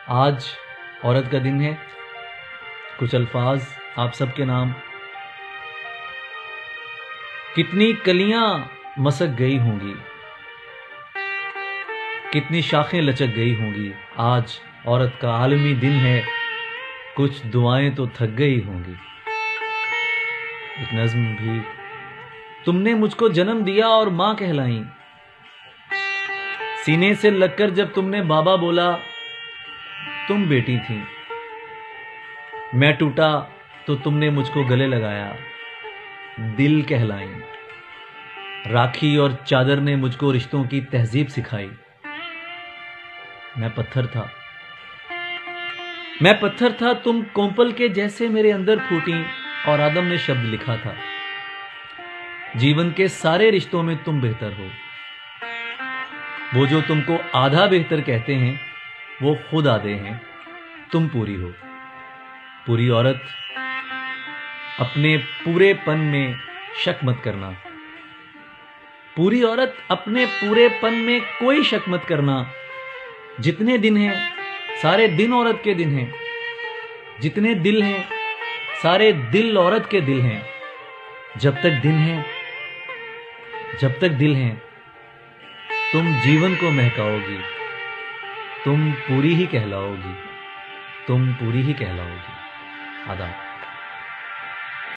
آج عورت کا دن ہے. کچھ الفاظ آپ سب کے نام. کتنی کلیاں مسک گئی ہوں گی, کتنی شاخیں لچک گئی ہوں گی. آج عورت کا عالمی دن ہے, کچھ دعائیں تو تھک گئی ہوں گی. ایک نظم بھی. تم نے مجھ کو جنم دیا اور ماں کہلائیں, سینے سے لگ کر جب تم نے بابا بولا تم بیٹی تھیں. میں ٹوٹا تو تم نے مجھ کو گلے لگایا, دل کہلائیں. راکھی اور چادر نے مجھ کو رشتوں کی تہذیب سکھائی. میں پتھر تھا تم کومپل کے جیسے میرے اندر پھوٹیں, اور آدم نے شبد لکھا تھا جیون کے سارے رشتوں میں تم بہتر ہو. وہ جو تم کو آدھا بہتر کہتے ہیں وہ خود آدھے ہیں, تم پوری ہو. پوری عورت اپنے پورے پن میں شک مت کرنا. پوری عورت اپنے پورے پن میں کوئی شک مت کرنا. جتنے دن ہیں سارے دن عورت کے دن ہیں, جتنے دل ہیں سارے دل عورت کے دل ہیں. جب تک دن ہے, جب تک دل ہیں, تم جیون کو مہکاؤ گی, تم پوری ہی کہلاؤ گی, تم پوری ہی کہلاؤ گی. آداب.